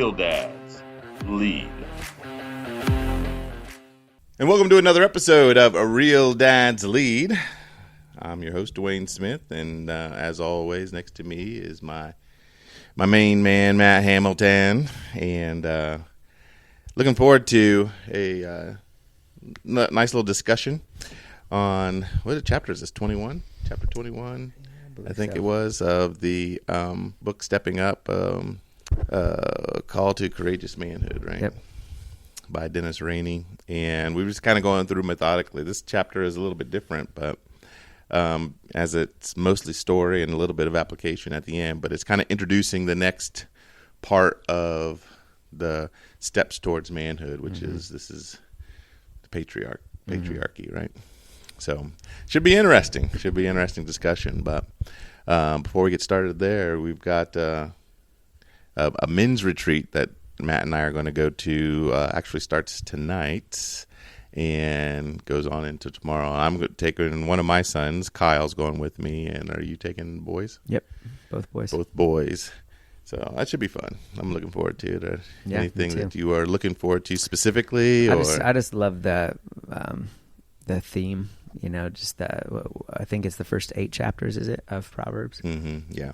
Real Dads Lead. And welcome to another episode of A Real Dad's Lead. I'm your host, Dwayne Smith, and as always, next to me is my main man, Matt Hamilton, and looking forward to a nice little discussion on, what chapter is this, 21? Chapter 21, I think it was, of the book Stepping Up, Call to Courageous Manhood, right? Yep. By Dennis Rainey. And we were just kind of going through methodically. This chapter is a little bit different, but as it's mostly story and a little bit of application at the end, but it's kind of introducing the next part of the steps towards manhood, which is the patriarchy, right? So should be interesting. Should be interesting discussion. But before we get started there, we've got a men's retreat that Matt and I are going to go to. Actually starts tonight and goes on into tomorrow. I'm taking one of my sons. Kyle's going with me. And are you taking boys? Yep, both boys. Both boys. So that should be fun. I'm looking forward to it. Anything that you are looking forward to specifically? I just love the theme. You know, just that. I think it's the first 8 chapters, is it, of Proverbs? Mm-hmm, yeah.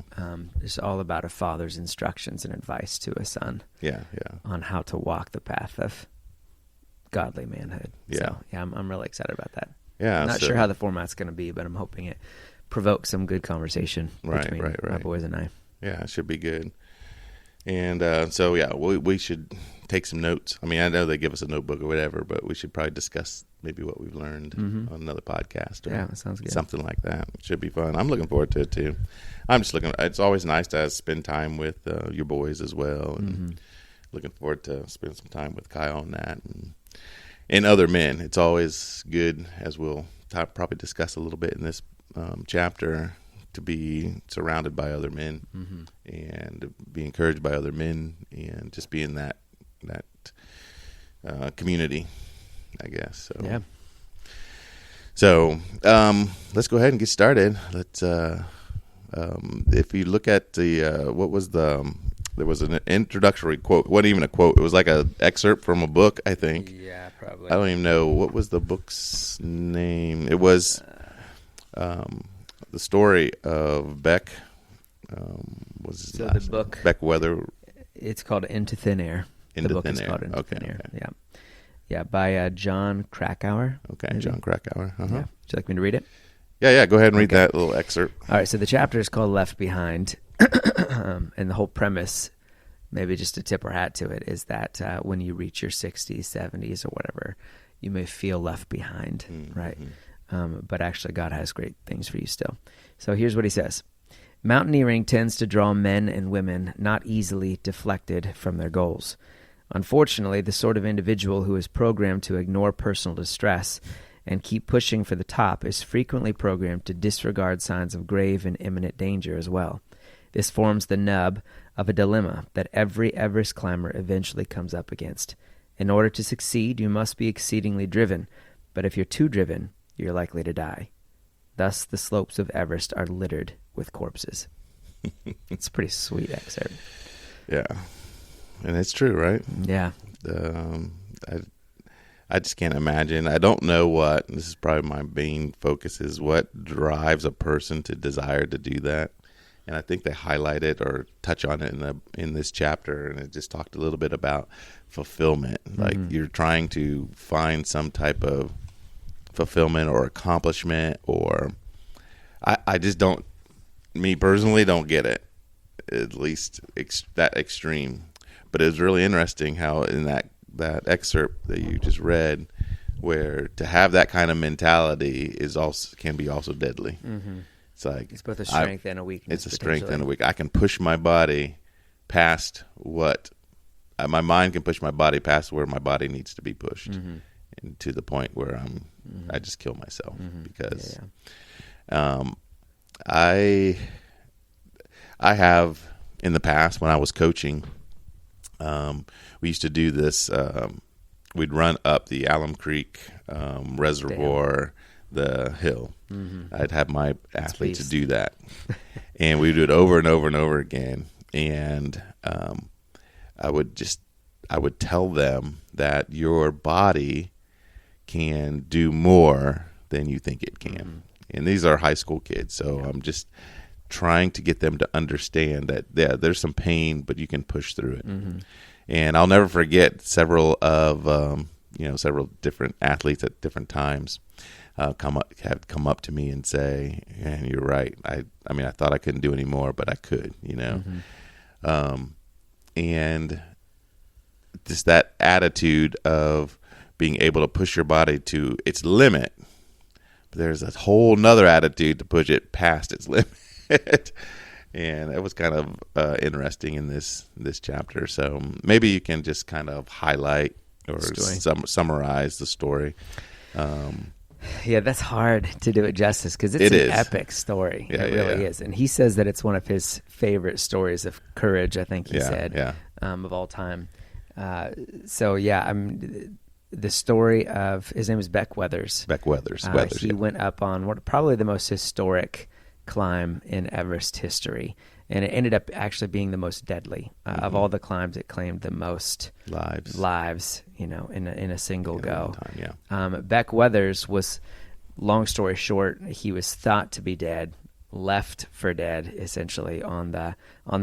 It's all about a father's instructions and advice to a son. Yeah. On how to walk the path of godly manhood. Yeah. So, I'm really excited about that. Yeah. I'm not sure how the format's going to be, but I'm hoping it provokes some good conversation between my boys and I. Yeah, it should be good. And we should take some notes. I mean, I know they give us a notebook or whatever, but we should probably discuss maybe what we've learned on another podcast. Or that sounds good. Something like that. It should be fun. I'm looking forward to it too. It's always nice to spend time with your boys as well. And looking forward to spend some time with Kyle on that and other men. It's always good, as we'll probably discuss a little bit in this chapter, to be surrounded by other men and be encouraged by other men and just be in that community, I guess. So, yeah. So let's go ahead and get started. Let's if you look at the there was an introductory quote. It wasn't even a quote. It was like an excerpt from a book, I think. Yeah, probably. I don't even know what was the book's name. It was the story of Beck. The book Beck Weathers. It's called Into Thin Air. The book is called Into Thin Air. Okay. Yeah, by John Krakauer. Okay, maybe? John Krakauer. Uh-huh. Yeah. Would you like me to read it? Yeah. Go ahead and read that little excerpt. All right. So the chapter is called Left Behind, and the whole premise, maybe just to tip our hat to it, is that when you reach your 60s, 70s, or whatever, you may feel left behind, right? But actually, God has great things for you still. So here's what he says. Mountaineering tends to draw men and women not easily deflected from their goals. Unfortunately, the sort of individual who is programmed to ignore personal distress and keep pushing for the top is frequently programmed to disregard signs of grave and imminent danger as well. This forms the nub of a dilemma that every Everest climber eventually comes up against. In order to succeed, you must be exceedingly driven, but if you're too driven, you're likely to die. Thus, the slopes of Everest are littered with corpses. It's a pretty sweet excerpt. Yeah. And it's true, right? Yeah. I just can't imagine. I don't know what, this is probably my main focus, is what drives a person to desire to do that. And I think they highlight it or touch on it in this chapter, and it just talked a little bit about fulfillment. Like you're trying to find some type of fulfillment or accomplishment, or I just don't, me personally, don't get it, at least that extreme. But it was really interesting how in that excerpt that you just read, where to have that kind of mentality can be also deadly. It's like it's both a strength and a weakness. It's a strength and a weakness. I can push my body past what my mind can push my body past where my body needs to be pushed, and to the point where I just kill myself because I have in the past when I was coaching. We used to do this. We'd run up the Alum Creek reservoir, the hill. I'd have my athletes do that, and we'd do it over and over and over again. And I would tell them that your body can do more than you think it can. Mm-hmm. And these are high school kids, so I'm just trying to get them to understand that there's some pain, but you can push through it. Mm-hmm. And I'll never forget several different athletes at different times have come up to me and say, "And you're right. I thought I couldn't do any more, but I could." Mm-hmm. And just that attitude of being able to push your body to its limit. But there's a whole nother attitude to push it past its limit. And it was kind of interesting in this chapter. So maybe you can just kind of highlight or summarize the story. Yeah, that's hard to do it justice because it's an epic story. It really is. And he says that it's one of his favorite stories of courage, I think he said, of all time. The story of, his name is Beck Weathers. Beck Weathers. He went up on probably the most historic climb in Everest history, and it ended up actually being the most deadly of all the climbs. It claimed the most lives, in a single go. Beck Weathers was, long story short, he was thought to be dead, left for dead, essentially on the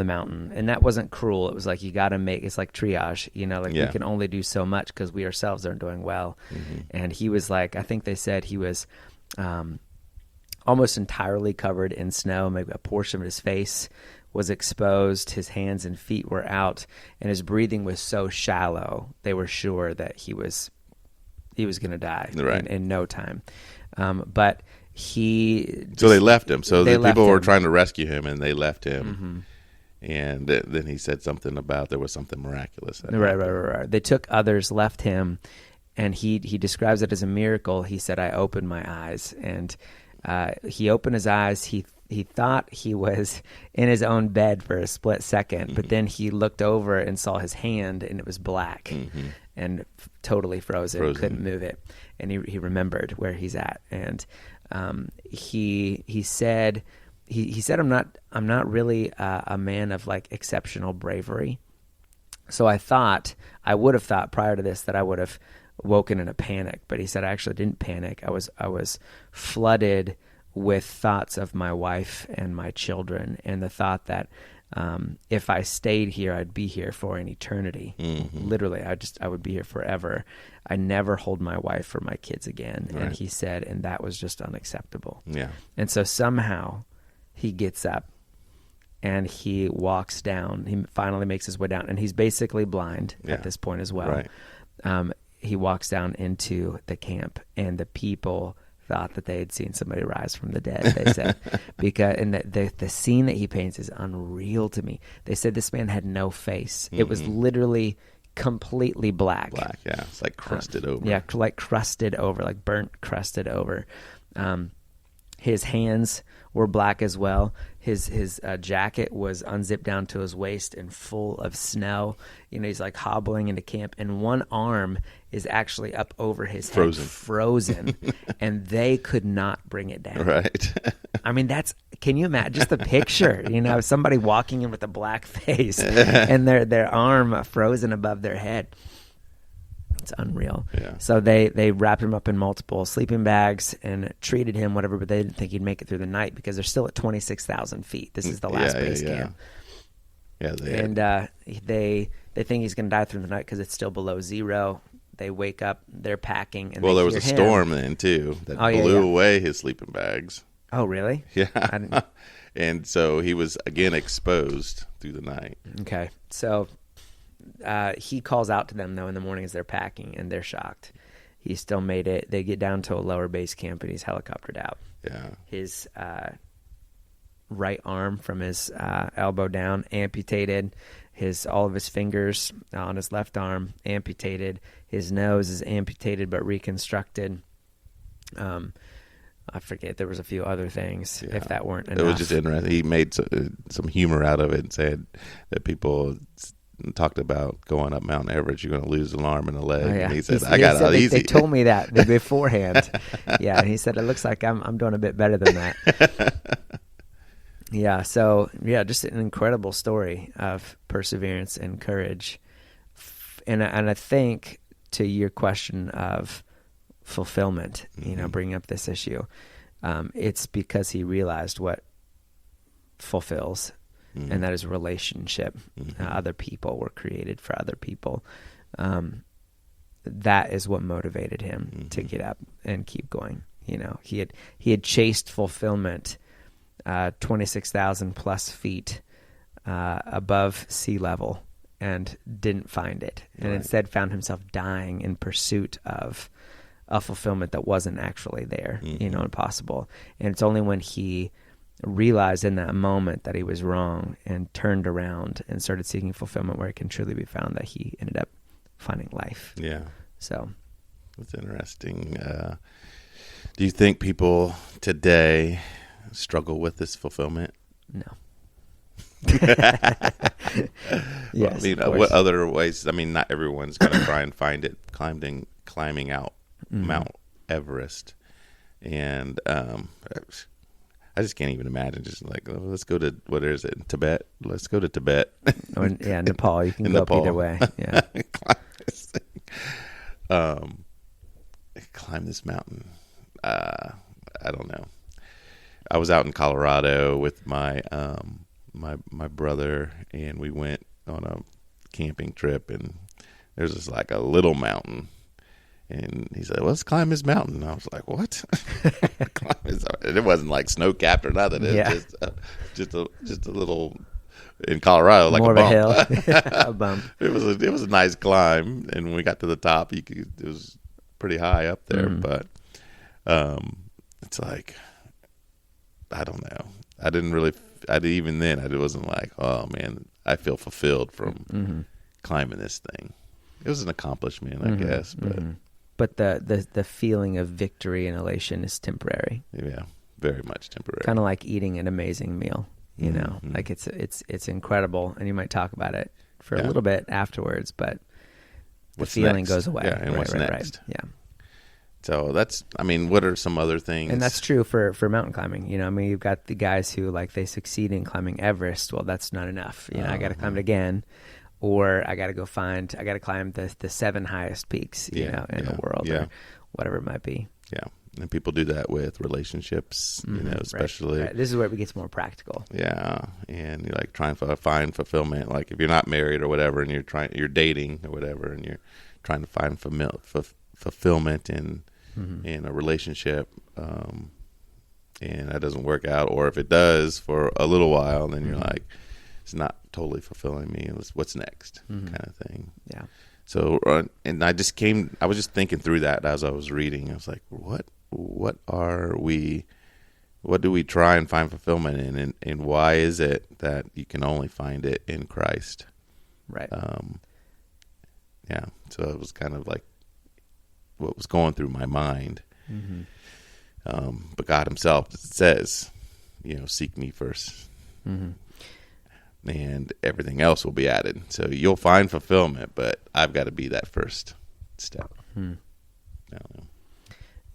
mountain, and that wasn't cruel. It was like you got to it's like triage, we can only do so much because we ourselves aren't doing well. Mm-hmm. And he was like, I think they said he was almost entirely covered in snow. Maybe a portion of his face was exposed. His hands and feet were out, and his breathing was so shallow. They were sure that he was going to die in no time. But so they left him. So the people were trying to rescue him, and they left him. Mm-hmm. And then he said something about there was something miraculous. Right. They took others, left him, and he describes it as a miracle. He said, "I opened my eyes," and he opened his eyes. He thought he was in his own bed for a split second, mm-hmm. but then he looked over and saw his hand, and it was black mm-hmm. and totally frozen. Couldn't move it. And he remembered where he's at, and he said I'm not really a man of like exceptional bravery. So I would have thought prior to this that I would have woken in a panic, but he said I actually didn't panic. I was flooded with thoughts of my wife and my children, and the thought that if I stayed here, I'd be here for an eternity. Mm-hmm. Literally, I would be here forever. I never hold my wife or my kids again. Right. And he said, and that was just unacceptable. Yeah. And so somehow he gets up and he walks down. He finally makes his way down, and he's basically blind at this point as well. Right. He walks down into the camp, and the people thought that they had seen somebody rise from the dead, they said. And the scene that he paints is unreal to me. They said this man had no face. Mm-hmm. It was literally completely black. It's like crusted over. Like crusted over, like burnt, crusted over. His hands were black as well. His jacket was unzipped down to his waist and full of snow. He's like hobbling into camp, and one arm is actually up over his head, frozen, and they could not bring it down. Right. I mean, can you imagine just the picture? Somebody walking in with a black face and their arm frozen above their head. It's unreal. Yeah. So they wrapped him up in multiple sleeping bags and treated him, whatever, but they didn't think he'd make it through the night because they're still at 26,000 feet. This is the last base camp. Yeah, they think he's going to die through the night because it's still below zero. They wake up, they're packing. And there was a storm then, too, that blew away his sleeping bags. Oh, really? Yeah. And so he was, again, exposed through the night. Okay. So he calls out to them, though, in the morning as they're packing, and they're shocked. He still made it. They get down to a lower base camp, and he's helicoptered out. Yeah. His right arm from his elbow down amputated. All of his fingers on his left arm amputated. His nose is amputated but reconstructed. I forget. There was a few other things, if that weren't enough. It was just interesting. He made some humor out of it and said that people talked about going up Mount Everest, you're going to lose an arm and a leg. Oh, yeah. And he said, I got it easy. They told me that beforehand. Yeah, and he said, it looks like I'm doing a bit better than that. Yeah, so, just an incredible story of perseverance and courage. and I think to your question of fulfillment, bringing up this issue, it's because he realized what fulfills, and that is relationship. Other people were created for other people. That is what motivated him to get up and keep going. He had chased fulfillment 26,000 plus feet above sea level and didn't find it, and instead found himself dying in pursuit of a fulfillment that wasn't actually there, impossible. And it's only when he realized in that moment that he was wrong and turned around and started seeking fulfillment where it can truly be found that he ended up finding life. Yeah. So that's interesting. Do you think people today struggle with this fulfillment? No. Yes. Well, what other ways? I mean, not everyone's going to try and find it climbing out Mount Everest. And I just can't even imagine just like, let's go to, what is it, Tibet? Let's go to Tibet. Nepal. You can go up either way. Yeah. Climb this thing. Climb this mountain. I don't know. I was out in Colorado with my my brother, and we went on a camping trip, and there's this like a little mountain, and he said, well, let's climb this mountain. And I was like, what? And it wasn't like snow capped or nothing. It was just a little, in Colorado, like more a bump. of a hill. A bump. It was a nice climb, and when we got to the top, it was pretty high up there, but it's like, I don't know. Even then, I wasn't like, oh man, I feel fulfilled from climbing this thing. It was an accomplishment, I guess, but the feeling of victory and elation is temporary. Yeah, very much temporary. Kind of like eating an amazing meal, like it's incredible, and you might talk about it for a little bit afterwards, but the feeling goes away. Yeah, and what's next? Right. Yeah. So what are some other things? And that's true for mountain climbing. You've got the guys who they succeed in climbing Everest. Well, that's not enough. I got to climb it again, or I got to climb the 7 highest peaks, in the world, or whatever it might be. Yeah. And people do that with relationships, especially. Right. This is where it gets more practical. Yeah. And you're like trying to find fulfillment. Like if you're not married or whatever, and you're dating or whatever, and you're trying to find fulfillment in a relationship, and that doesn't work out, or if it does for a little while, then you're like, it's not totally fulfilling me. What's next, kind of thing. Yeah. So, and I was just thinking through that as I was reading. I was like, what do we try and find fulfillment in, and why is it that you can only find it in Christ? Right. Yeah. So it was kind of like what was going through my mind. But God himself says, seek me first, and everything else will be added. So you'll find fulfillment, but I've got to be that first step. I don't know.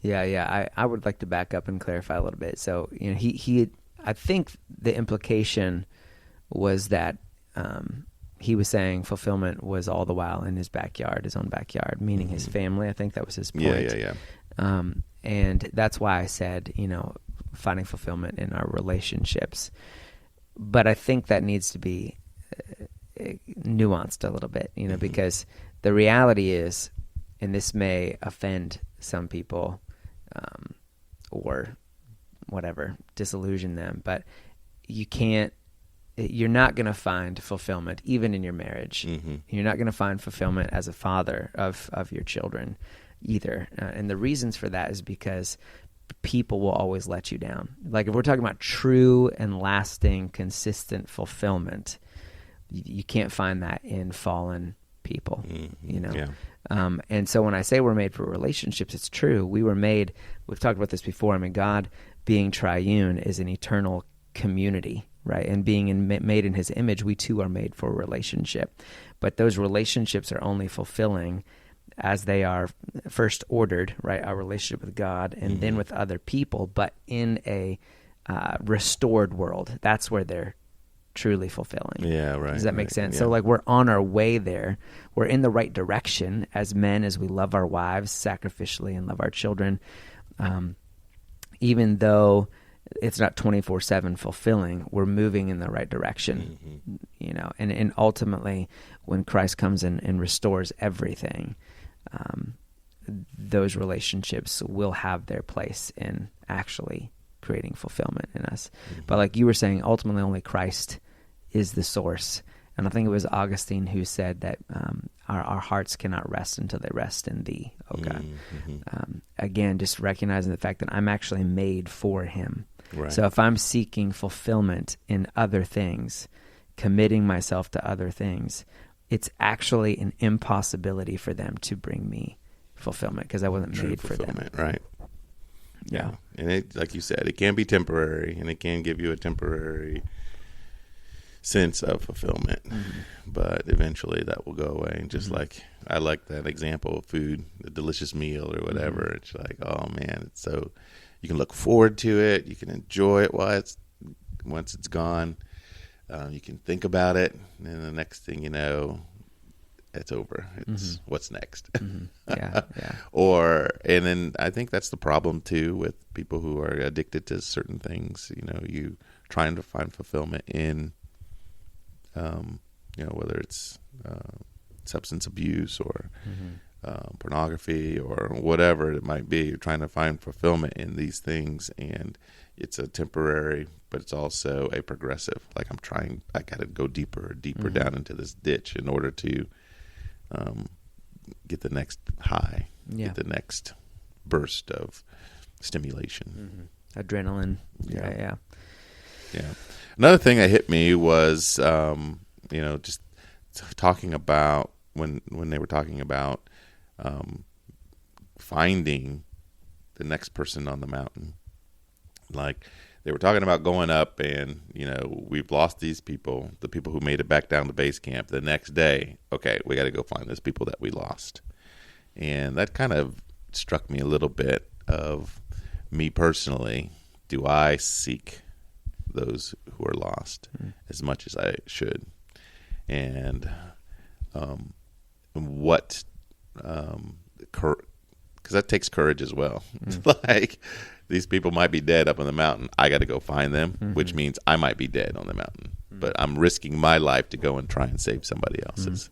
Yeah. I would like to back up and clarify a little bit. So, I think the implication was that he was saying fulfillment was all the while in his own backyard, meaning his family. I think that was his point. Yeah. And that's why I said, finding fulfillment in our relationships. But I think that needs to be nuanced a little bit, because the reality is, and this may offend some people, or whatever, disillusion them, but you're not going to find fulfillment even in your marriage. You're not going to find fulfillment as a father of your children either. And the reasons for that is because people will always let you down. Like if we're talking about true and lasting, consistent fulfillment, you can't find that in fallen people, Yeah. And so when I say we're made for relationships, it's true. We've talked about this before. God being triune is an eternal community, right? And being made in his image, we too are made for a relationship. But those relationships are only fulfilling as they are first ordered, right? Our relationship with God and then with other people, but in a restored world. That's where they're truly fulfilling. Yeah, right. Does that make right, sense? yeah. So like we're on our way there. We're in the right direction as men, as we love our wives sacrificially and love our children. Even though it's not 24/7 fulfilling, we're moving in the right direction, you know, and ultimately when Christ comes in and restores everything, those relationships will have their place in actually creating fulfillment in us. But like you were saying, ultimately only Christ is the source. And I think it was Augustine who said that our hearts cannot rest until they rest in thee, oh God. Again, just recognizing the fact that I'm actually made for him. Right. So if I'm seeking fulfillment in other things, committing myself to other things, it's actually an impossibility for them to bring me fulfillment because I wasn't True made for them. fulfillment, right. Yeah. And it, like you said, it can be temporary, and it can give you a temporary sense of fulfillment, but eventually that will go away. And just like, I like that example of food, the delicious meal or whatever. It's like, oh man, it's so, you can look forward to it. You can enjoy it once it's gone. You can think about it, and then the next thing you know, it's over. It's what's next. Yeah. And then I think that's the problem too with people who are addicted to certain things. You know, you trying to find fulfillment in, you know, whether it's substance abuse or pornography or whatever it might be. You're trying to find fulfillment in these things, and it's a temporary, but it's also a progressive. Like I got to go deeper down into this ditch in order to get the next high, get the next burst of stimulation. Adrenaline. Yeah. Another thing that hit me was, you know, just talking about when they were talking about finding the next person on the mountain. Like they were talking about going up and, you know, we've lost these people, the people who made it back down to base camp. The next day, okay, we got to go find those people that we lost. And that kind of struck me a little bit of me personally. Do I seek those who are lost as much as I should? And what, because that takes courage as well. Like, these people might be dead up on the mountain. I got to go find them, which means I might be dead on the mountain. But I'm risking my life to go and try and save somebody else's.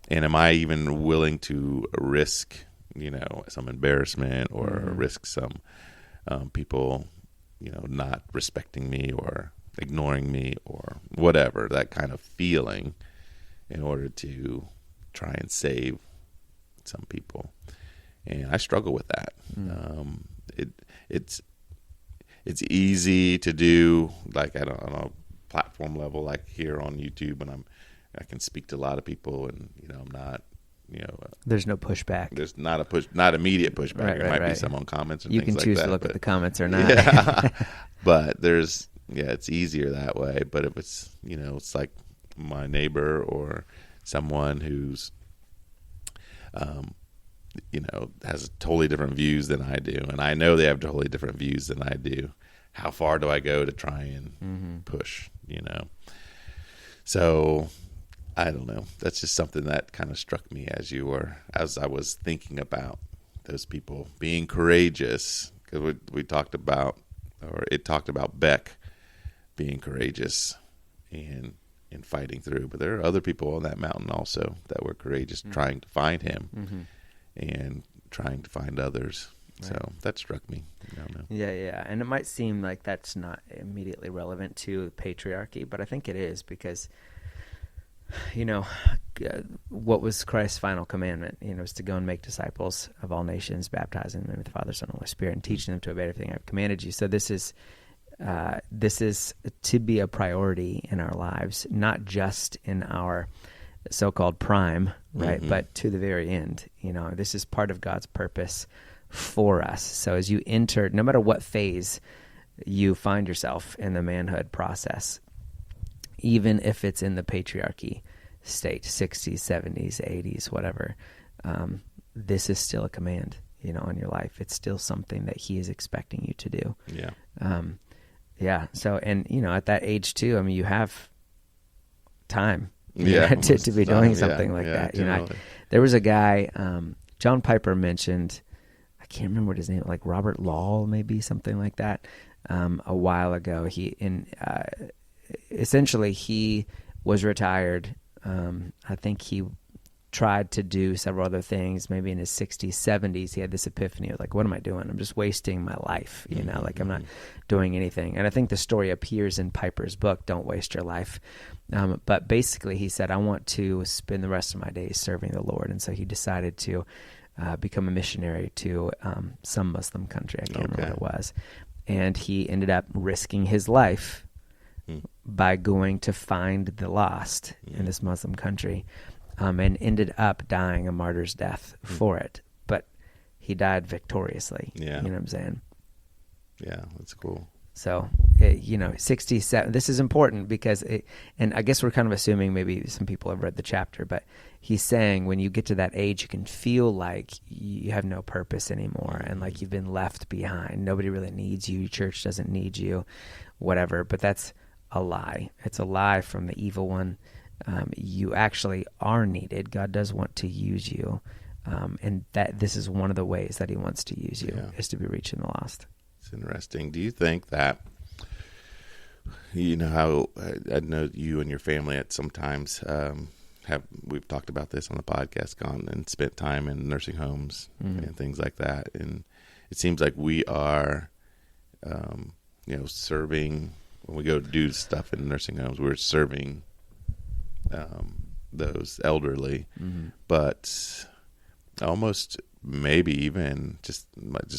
And am I even willing to risk, you know, some embarrassment or risk some people, you know, not respecting me or ignoring me or whatever, that kind of feeling, in order to try and save some people? And I struggle with that. It's easy to do, like on a platform level, like here on YouTube, and I can speak to a lot of people, and you know, I'm not, you know, there's no pushback. There's not immediate pushback. Right, there might be right. some on comments and You things can choose like that, to look but at the comments or not. Yeah. But it's easier that way. But if it's, you know, it's like my neighbor or someone who's, you know, has totally different views than I do, and I know they have totally different views than I do. How far do I go to try and push, you know? So I don't know. That's just something that kind of struck me as I was thinking about those people being courageous, because we talked about, or it talked about Beck being courageous and fighting through. But there are other people on that mountain also that were courageous, trying to find him and trying to find others. Right. So that struck me. I don't know. Yeah. And it might seem like that's not immediately relevant to patriarchy, but I think it is, because, you know, what was Christ's final commandment? You know, is to go and make disciples of all nations, baptizing them in the Father, Son, and Holy Spirit, and teaching them to obey everything I've commanded you. So this is to be a priority in our lives, not just in our so-called prime, right? But to the very end. You know, this is part of God's purpose for us. So as you enter, no matter what phase you find yourself in the manhood process, even if it's in the patriarchy state, 60s, 70s, 80s, whatever, this is still a command, you know, in your life. It's still something that he is expecting you to do. Yeah. Yeah. So, and, you know, at that age too, I mean, you have time Yeah, to be doing something like that. generally. There was a guy, John Piper mentioned, I can't remember what his name, like Robert Law, maybe something like that, a while ago. Essentially he was retired. I think he tried to do several other things. Maybe in his 60s, 70s, he had this epiphany of like, what am I doing? I'm just wasting my life. Like I'm not doing anything. And I think the story appears in Piper's book, Don't Waste Your Life. But basically he said, I want to spend the rest of my days serving the Lord. And so he decided to become a missionary to some Muslim country. I can't remember what it was. And he ended up risking his life by going to find the lost in this Muslim country. And ended up dying a martyr's death for it. But he died victoriously. Yeah. You know what I'm saying? Yeah, that's cool. So, 67, this is important because and I guess we're kind of assuming maybe some people have read the chapter, but he's saying when you get to that age, you can feel like you have no purpose anymore and like you've been left behind. Nobody really needs you. Church doesn't need you, whatever. But that's a lie. It's a lie from the evil one. You actually are needed. God does want to use you. And that this is one of the ways that he wants to use you is to be reaching the lost. It's interesting. Do you think that, how I know you and your family at sometimes we've talked about this on the podcast, gone and spent time in nursing homes and things like that. And it seems like we are, serving, when we go do stuff in nursing homes, we're serving those elderly, but almost maybe even just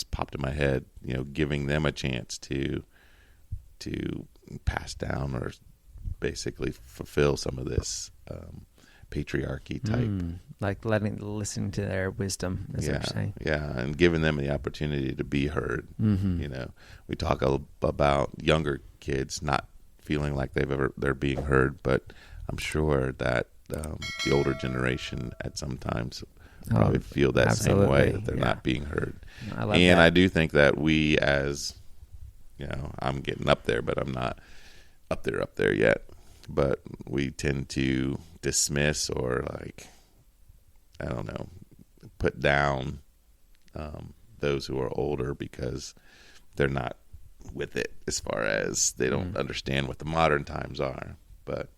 popped in my head, giving them a chance to pass down or basically fulfill some of this patriarchy type, like listening to their wisdom, as they're saying. Yeah, and giving them the opportunity to be heard. We talk about younger kids not feeling like they're being heard, but I'm sure that the older generation at some times probably feel that same way, that they're not being heard. I love that. I do think that we, as I'm getting up there, but I'm not up there yet. But we tend to dismiss or put down those who are older because they're not with it, as far as they don't understand what the modern times are. But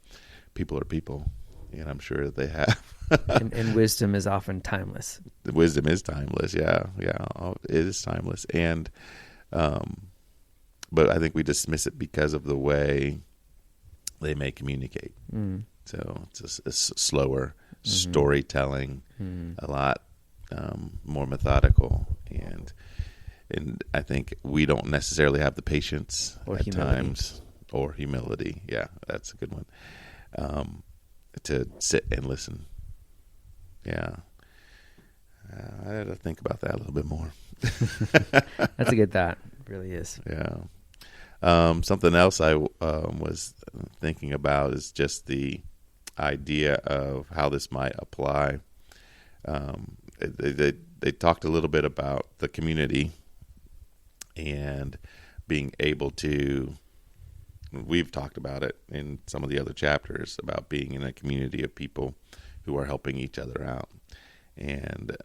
people are people, and I'm sure that they have. and wisdom is often timeless. The wisdom is timeless. Yeah, it is timeless. And, but I think we dismiss it because of the way they may communicate. So it's a slower storytelling, a lot more methodical, and I think we don't necessarily have the patience times, or humility. Yeah, that's a good one. To sit and listen. Yeah. I had to think about that a little bit more. That's a good thought. It really is. Yeah. Something else I was thinking about is just the idea of how this might apply. They talked a little bit about the community and being able to, we've talked about it in some of the other chapters, about being in a community of people who are helping each other out. And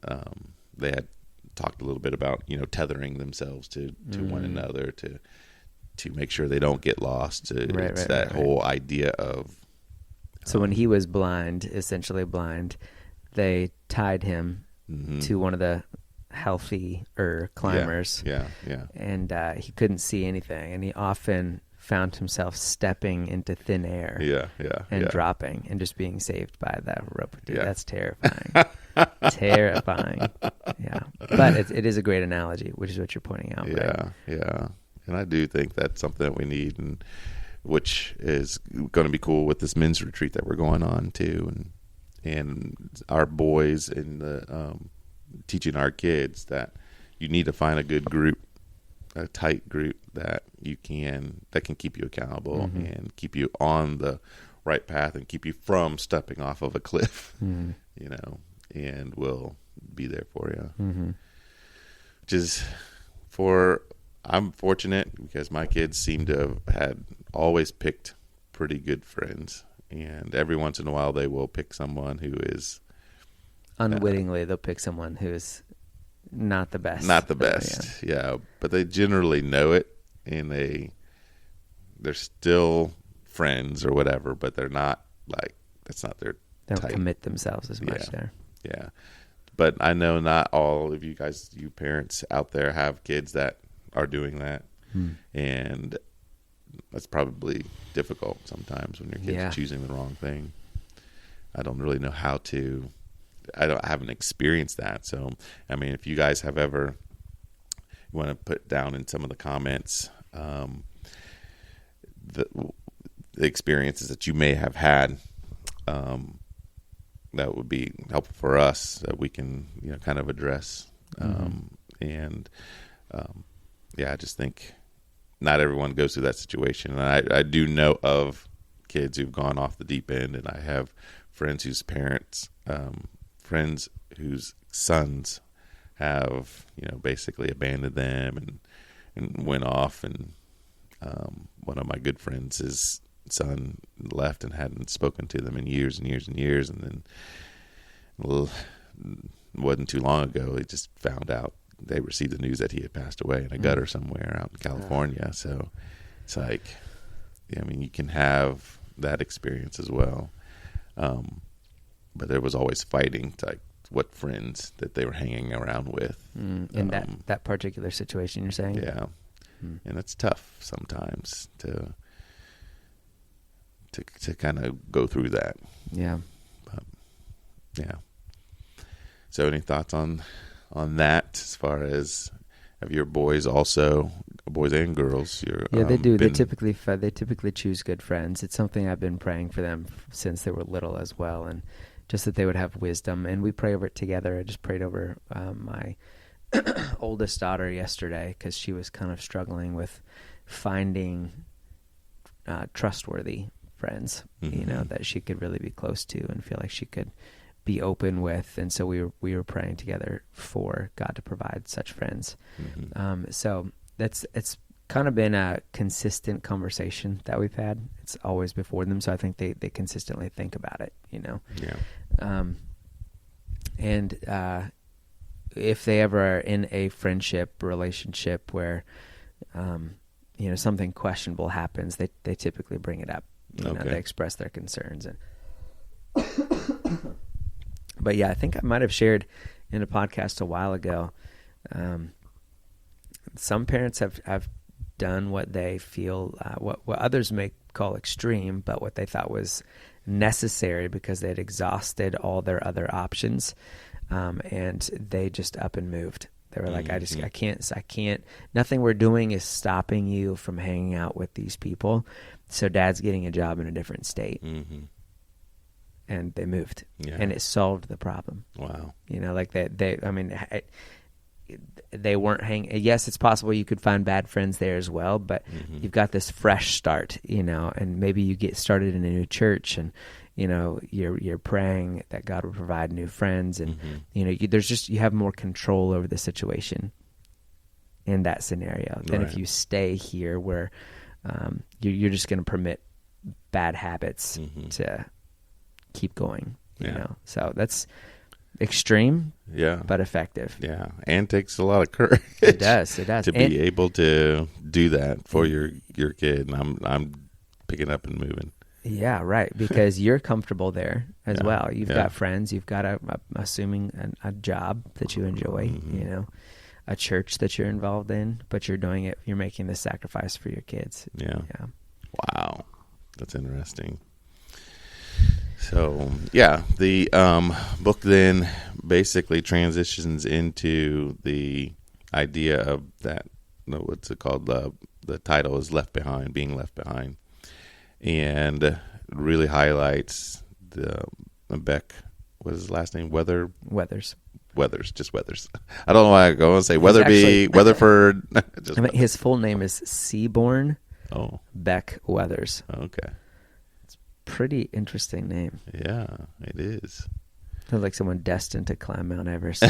they had talked a little bit about, tethering themselves to one another to make sure they don't get lost. It's that whole idea of... So when he was essentially blind, they tied him to one of the healthier climbers. Yeah. And he couldn't see anything. And he often found himself stepping into thin air. And dropping and just being saved by that rope. Dude, that's terrifying. Terrifying. Yeah. But it is a great analogy, which is what you're pointing out. Yeah. And I do think that's something that we need, and which is going to be cool with this men's retreat that we're going on too, and our boys and the teaching our kids that you need to find a good group, a tight group that can keep you accountable and keep you on the right path and keep you from stepping off of a cliff, and will be there for you. Which is I'm fortunate because my kids seem to have always picked pretty good friends, and every once in a while they will pick someone who is unwittingly. They'll pick someone who's not the best. Not the best, yeah. But they generally know it, and they're still friends or whatever. But they're not like that's not their. They don't type. Commit themselves as much there. Yeah, but I know not all of you guys, you parents out there, have kids that are doing that, and that's probably difficult sometimes when your kids are choosing the wrong thing. I don't really know how to. I haven't experienced that. So, I mean, if you guys have ever, you want to put down in some of the comments the experiences that you may have had, that would be helpful for us that we can, kind of address. I just think not everyone goes through that situation. And I do know of kids who've gone off the deep end, and I have friends whose parents, friends whose sons have, basically abandoned them and went off. And one of my good friends, his son left and hadn't spoken to them in years and years and years. And then wasn't too long ago, he just found out they received the news that he had passed away in a gutter somewhere out in California. So it's like, you can have that experience as well. But there was always fighting, like what friends that they were hanging around with. In that particular situation, you're saying? Yeah. And it's tough sometimes to kind of go through that. Yeah. But, yeah. So any thoughts on that as far as have your boys also, boys and girls? They do. They typically choose good friends. It's something I've been praying for them since they were little as well, and just that they would have wisdom. And we pray over it together. I just prayed over my oldest daughter yesterday because she was kind of struggling with finding trustworthy friends, that she could really be close to and feel like she could be open with. And so we were praying together for God to provide such friends. So it's kind of been a consistent conversation that we've had. It's always before them. So I think they consistently think about it, Yeah. And if they ever are in a friendship relationship where, something questionable happens, they typically bring it up. They express their concerns. But yeah, I think I might have shared in a podcast a while ago. Some parents have done what they feel, what others may call extreme, but what they thought was necessary because they had exhausted all their other options, and they just up and moved. They were like, I can't. Nothing we're doing is stopping you from hanging out with these people. So Dad's getting a job in a different state. And they moved, and it solved the problem. Wow. They weren't hanging. Yes, it's possible you could find bad friends there as well, but you've got this fresh start, and maybe you get started in a new church, and you're praying that God will provide new friends, and you have more control over the situation in that scenario than if you stay here where you're just going to permit bad habits to keep going. So that's extreme, but effective. Yeah, and takes a lot of courage. It does to be able to do that for your kid. And I'm picking up and moving. Yeah, right. Because you're comfortable there as well. You've got friends. You've got assuming a job that you enjoy. A church that you're involved in, but you're doing it. You're making the sacrifice for your kids. Yeah. Wow, that's interesting. So, the book then basically transitions into the idea of that, what's it called? The title is Left Behind, Being Left Behind. And really highlights the Beck, what is his last name? Weathers. Just Weathers. I don't know why I go and say Weatherford. His full name is Seaborn Beck Weathers. Okay. Pretty interesting name. Yeah, it is. Sounds like someone destined to climb Mount Everest.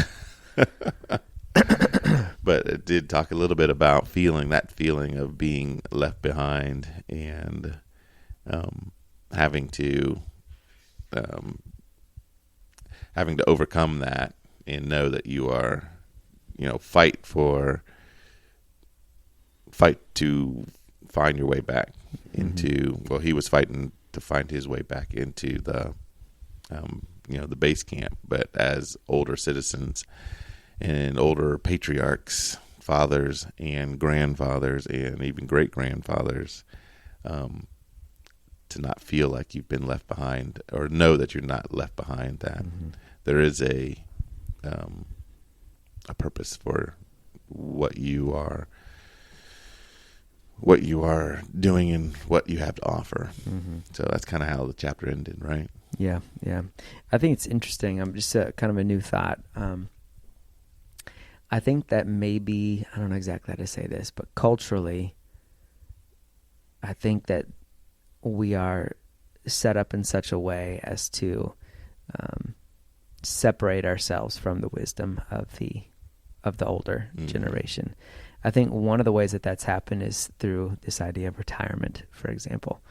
But it did talk a little bit about that feeling of being left behind, and having to overcome that and know that you are, fight to find your way back into, well, he was fighting to find his way back into the base camp, but as older citizens and older patriarchs, fathers and grandfathers and even great grandfathers, to not feel like you've been left behind, or know that you're not left behind, that there is a purpose for what you are doing and what you have to offer. So that's kind of how the chapter ended, right? Yeah. I think it's interesting. I'm just kind of a new thought. I think that maybe, I don't know exactly how to say this, but culturally, I think that we are set up in such a way as to separate ourselves from the wisdom of the older generation. I think one of the ways that that's happened is through this idea of retirement, for example.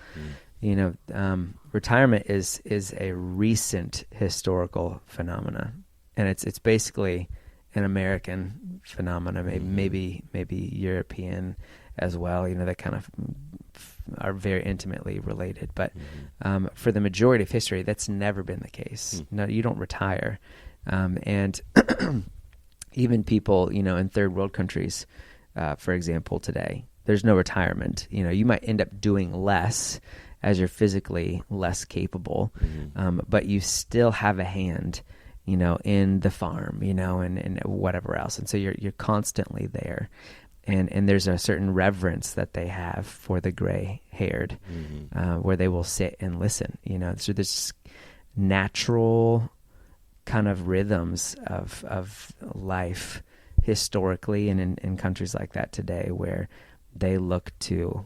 Retirement is a recent historical phenomena, and it's basically an American phenomena, maybe European as well. That kind of are very intimately related. But for the majority of history, that's never been the case. No, you don't retire, and even people, in third world countries, for example, today, there's no retirement. You might end up doing less as you're physically less capable, but you still have a hand, in the farm, and whatever else. And so you're constantly there. And there's a certain reverence that they have for the gray-haired, where they will sit and listen. So there's natural kind of rhythms of life historically, and in countries like that today, where they look to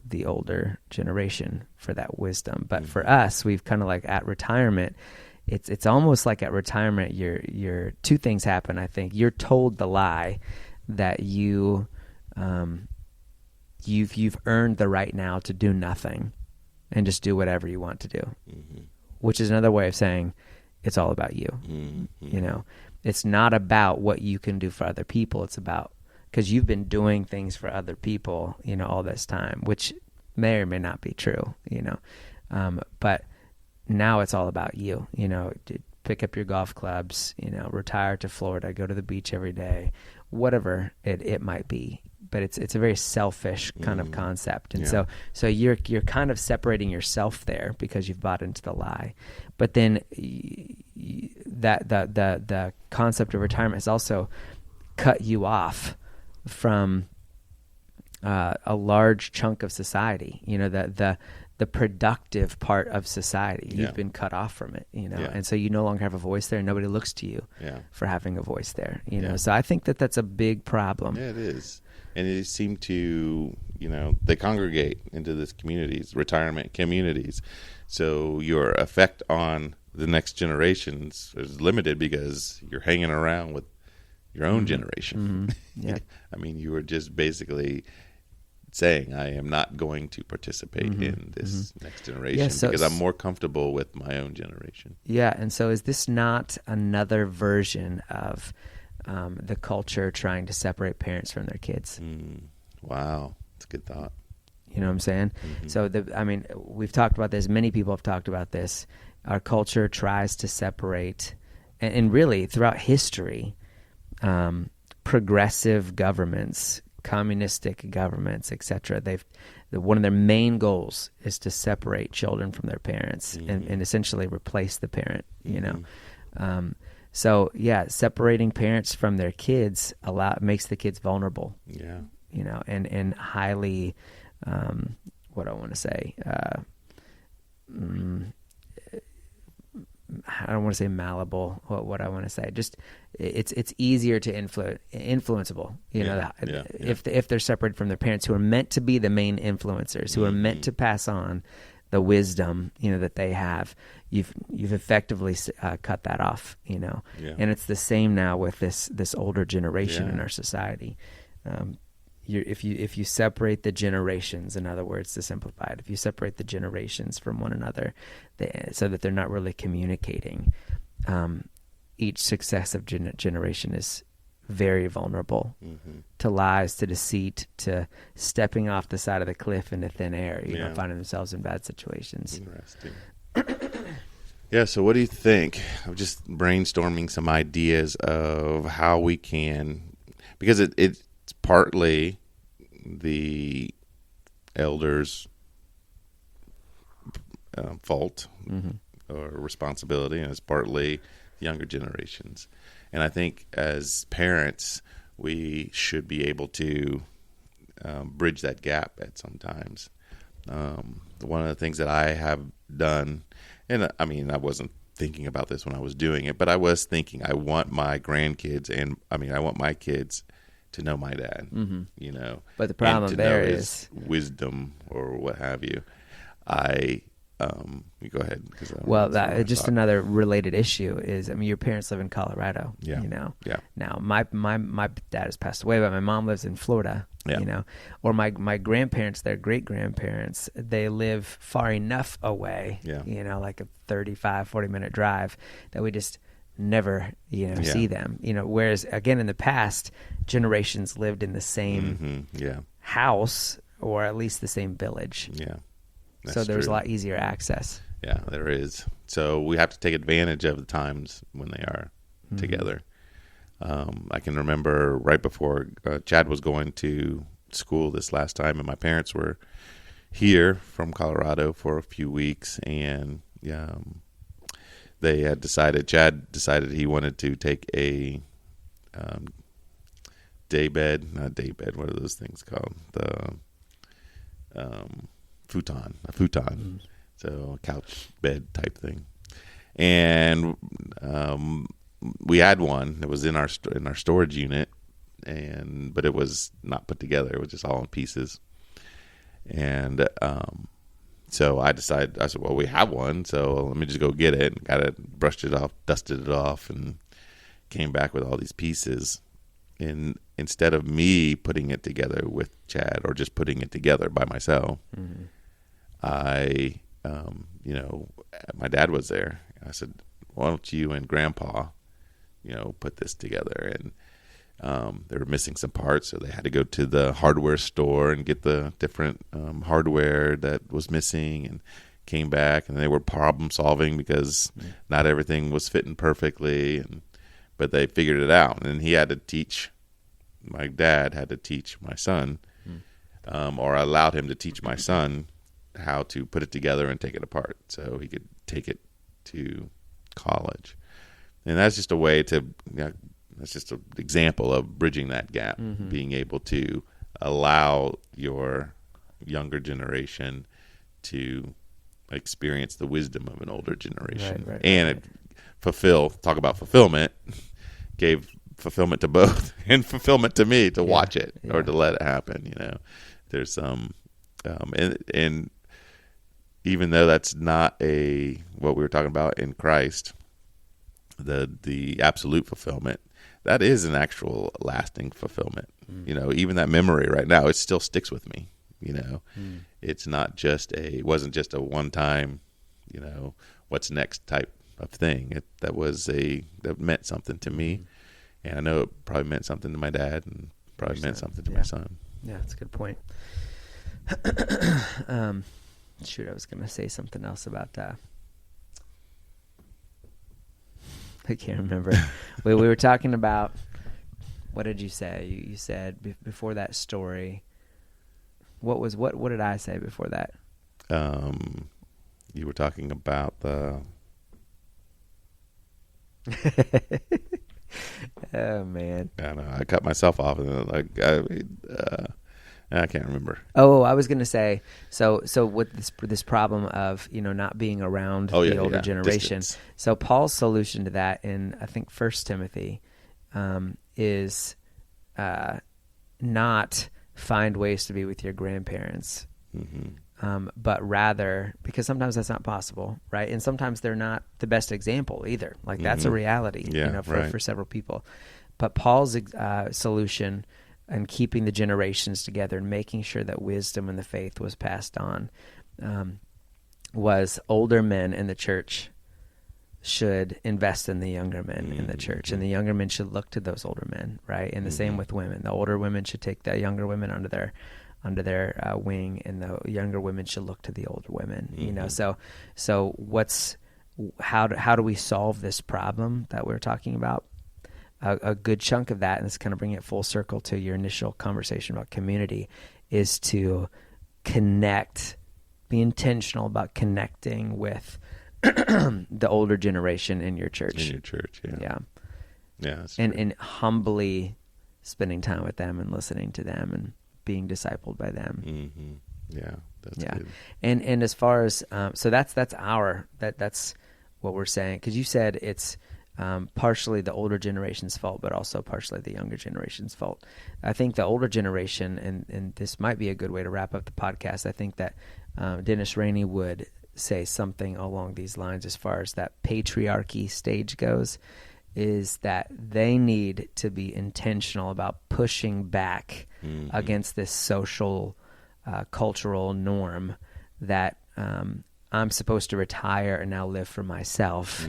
the older generation for that wisdom. But for us, we've kind of like at retirement, it's almost like at retirement, you're two things happen. I think you're told the lie that you've earned the right now to do nothing and just do whatever you want to do, which is another way of saying it's all about you. It's not about what you can do for other people. It's about, because you've been doing things for other people, all this time, which may or may not be true, but now it's all about you, pick up your golf clubs, retire to Florida, go to the beach every day, whatever it might be. But it's a very selfish kind of concept. And so you're kind of separating yourself there because you've bought into the lie. But then that the concept of retirement has also cut you off from a large chunk of society, the productive part of society. You've been cut off from it, and so you no longer have a voice there, and nobody looks to you for having a voice there, So I think that that's a big problem. Yeah, it is. And it seemed to, they congregate into this communities, retirement communities. So your effect on the next generations is limited because you're hanging around with your own generation. Yeah. I mean, you were just basically saying, I am not going to participate in this next generation because I'm more comfortable with my own generation. Yeah. And so is this not another version of the culture trying to separate parents from their kids? Wow. That's a good thought. You know what I'm saying? So, we've talked about this. Many people have talked about this. Our culture tries to separate, and really throughout history, progressive governments, communistic governments, etc. One of their main goals is to separate children from their parents and essentially replace the parent. So separating parents from their kids makes the kids vulnerable. Yeah. And highly, what I want to say, I don't want to say malleable. What I want to say, just it's easier to influenceable. If they're separated from their parents, who are meant to be the main influencers, who are meant to pass on the wisdom that they have, you've effectively cut that off. And it's the same now with this older generation in our society. if you separate the generations, in other words, to simplify it, if you separate the generations from one another, so that they're not really communicating, each successive generation is very vulnerable to lies, to deceit, to stepping off the side of the cliff into thin air, finding themselves in bad situations. Interesting. Yeah, so what do you think? I'm just brainstorming some ideas of how we can, because it's partly the elders' fault or responsibility, and it's partly the younger generations. And I think as parents, we should be able to bridge that gap at some times. One of the things that I have done, and I mean, I wasn't thinking about this when I was doing it, but I was thinking I want my grandkids, I want my kids to know my dad, But the problem there is wisdom or what have you. You go ahead. Just another related issue is, your parents live in Colorado. Yeah. Yeah. Now, my dad has passed away, but my mom lives in Florida. Yeah. Or my grandparents, their great grandparents, they live far enough away. Yeah. Like a 35, 40-minute drive that we just never see them. Whereas again in the past, generations lived in the same house or at least the same village. Yeah. So there's a lot easier access. Yeah, there is. So we have to take advantage of the times when they are together. I can remember right before Chad was going to school this last time, and my parents were here from Colorado for a few weeks, and Chad decided he wanted to take a not daybed, what are those things called? A futon. So a couch bed type thing. And we had one that was in our storage unit, but it was not put together. It was just all in pieces. And so I said, well, we have one, so let me just go get it. And got it, brushed it off, dusted it off, and came back with all these pieces. And instead of me putting it together with Chad or just putting it together by myself, my dad was there. I said, why don't you and Grandpa, put this together? And they were missing some parts, so they had to go to the hardware store and get the different hardware that was missing, and came back, and they were problem solving because not everything was fitting perfectly, but they figured it out. And my dad had to teach my son, or allowed him to teach my son how to put it together and take it apart so he could take it to college. And that's just a way that's just an example of bridging that gap, being able to allow your younger generation to experience the wisdom of an older generation. Right. Talk about fulfillment, gave fulfillment to both and fulfillment to me to watch it or to let it happen. There's some, and even though that's not what we were talking about in Christ, the absolute fulfillment, that is an actual lasting fulfillment. Even that memory right now, it still sticks with me. It's not it wasn't just a one time, what's next type of thing. That meant something to me. And I know it probably meant something to my dad, and probably meant something to my son. Yeah, that's a good point. Shoot, I was going to say something else about that. I can't remember. we were talking about, what did you say? You said before that story. What did I say before that? You were talking about the. Oh man! I know. I cut myself off, and I can't remember. Oh, I was going to say, so with this problem of not being around the older generation. Distance. So Paul's solution to that in I think 1 Timothy is not find ways to be with your grandparents, but rather, because sometimes that's not possible, right? And sometimes they're not the best example either. Like that's a reality, for several people. But Paul's solution and keeping the generations together and making sure that wisdom and the faith was passed on, was older men in the church should invest in the younger men in the church, and the younger men should look to those older men, right? And the same with women. The older women should take the younger women under their wing, and the younger women should look to the older women. You know, so how do we solve this problem that we're talking about? A good chunk of that, and it's kind of bringing it full circle to your initial conversation about community, is to connect, be intentional about connecting with the older generation in your church. In your church, yeah. That's and humbly spending time with them and listening to them and being discipled by them. Mm-hmm. Yeah, that's good. And as far as so that's what we're saying, because you said it's partially the older generation's fault, but also partially the younger generation's fault. I think the older generation, and this might be a good way to wrap up the podcast, I think that Dennis Rainey would say something along these lines as far as that patriarchy stage goes, is that they need to be intentional about pushing back against this social, cultural norm that I'm supposed to retire and now live for myself,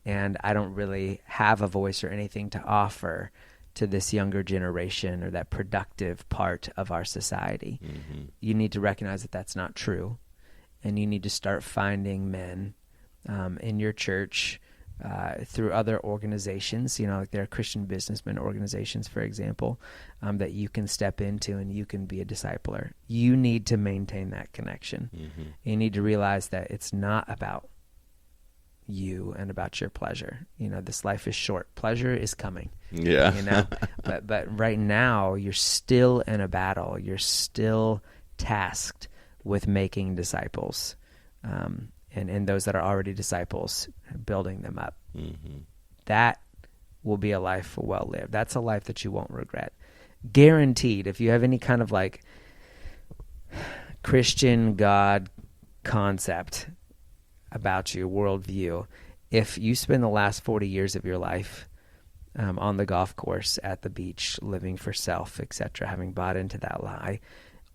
and I don't really have a voice or anything to offer to this younger generation or that productive part of our society. You need to recognize that that's not true, and you need to start finding men in your church through other organizations, like there are Christian businessmen organizations, for example, that you can step into and you can be a discipler. You need to maintain that connection. You need to realize that it's not about you and about your pleasure. This life is short. Pleasure is coming. Yeah. But right now you're still in a battle. You're still tasked with making disciples. And those that are already disciples, building them up. That will be a life well lived. That's a life that you won't regret. Guaranteed. If you have any kind of like Christian God concept about you, worldview, if you spend the last 40 years of your life on the golf course, at the beach, living for self, etc., having bought into that lie,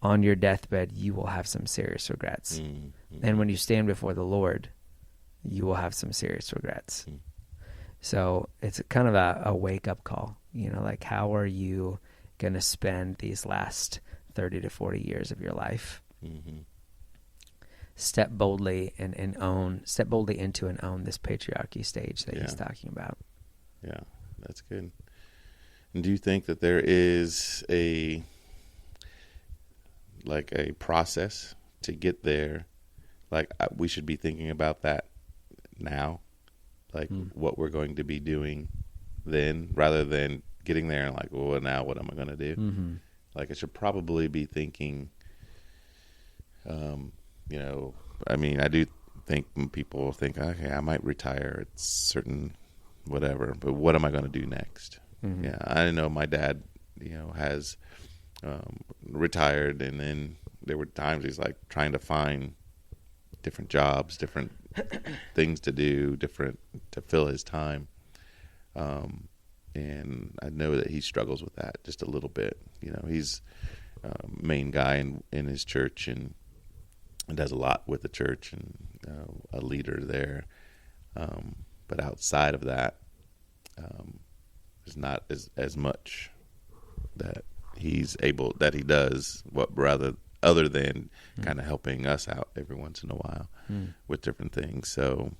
on your deathbed, you will have some serious regrets. And when you stand before the Lord, you will have some serious regrets. So it's kind of a wake-up call. Like, how are you going to spend these last 30 to 40 years of your life? Step boldly into and own this patriarchy stage that he's talking about. Yeah, that's good. And do you think that there is a process to get there? Like, we should be thinking about that now, like what we're going to be doing then, rather than getting there and like, well, now what am I going to do? Like, I should probably be thinking, I do think people think, okay, I might retire at certain whatever, but what am I going to do next? Yeah, I know my dad, has retired, and then there were times he's like trying to find different jobs, different things to do, to fill his time. And I know that he struggles with that just a little bit. He's main guy in his church and does a lot with the church and a leader there. But outside of that, there's not as much that he does, other than kind of helping us out every once in a while with different things. So,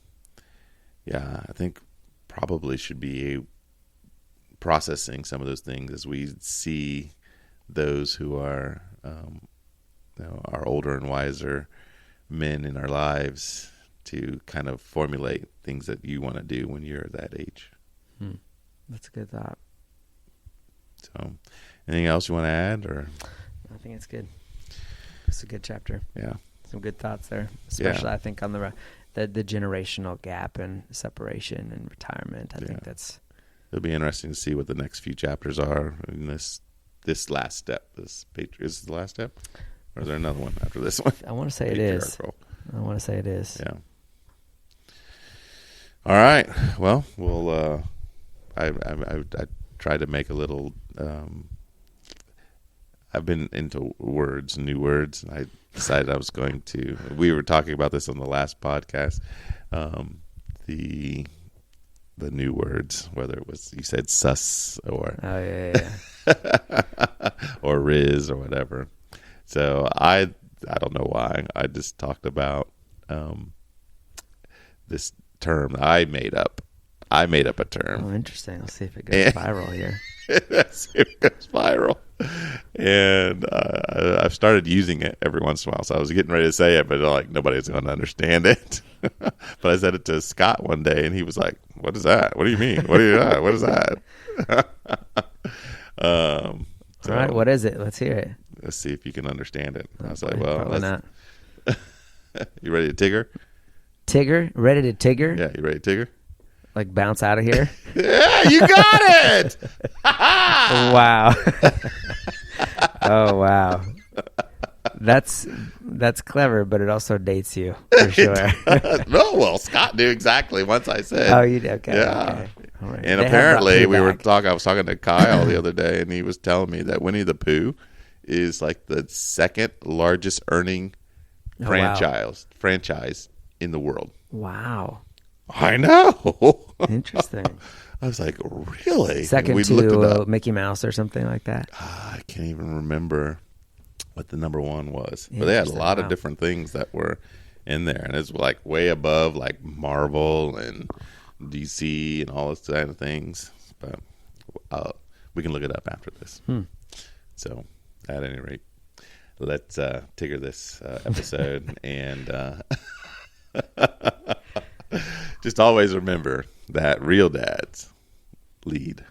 yeah, I think probably should be processing some of those things as we see those who are, our older and wiser men in our lives, to kind of formulate things that you want to do when you're that age. That's a good thought. So, anything else you want to add, or? I think it's good. It's a good chapter. Yeah. Some good thoughts there, especially I think on the generational gap and separation and retirement. I think that's. It'll be interesting to see what the next few chapters are in this last step. Is this the last step, or is there another one after this one? I want to say it is. I want to say it is. Yeah. All right. Well, we'll. I tried to make a little I've been into new words, and I decided I was going to. We were talking about this on the last podcast. The new words, whether it was you said sus or or riz or whatever. So I don't know why. I just talked about this term that I made up. I made up a term. Oh, interesting. Let's see if it goes viral here. Let's see if it goes viral. And I've started using it every once in a while. So I was getting ready to say it, but like nobody's going to understand it. But I said it to Scott one day, and he was like, "What is that? What do you mean? What is that?" All right, what is it? Let's hear it. Let's see if you can understand it. I was boy, like, "Well, probably not." You ready to tigger? Tigger? Ready to tigger? Yeah, you ready to tigger? Like bounce out of here? Yeah, you got it! Wow. Oh, wow. That's clever, but it also dates you, for sure. No, well, Scott knew exactly once I said. Oh, you did? Okay. Yeah. Okay. All right. And They have apparently brought me back. I was talking to Kyle the other day, and he was telling me that Winnie the Pooh is like the second largest earning franchise in the world. Wow. I know. Interesting. I was like, really? Second We looked it to up. Mickey Mouse or something like that. I can't even remember what the number one was. But they had a lot of different things that were in there. And it's like way above like Marvel and DC and all those kind of things. But we can look it up after this. So at any rate, let's tigger this episode. And just always remember that real dads lead.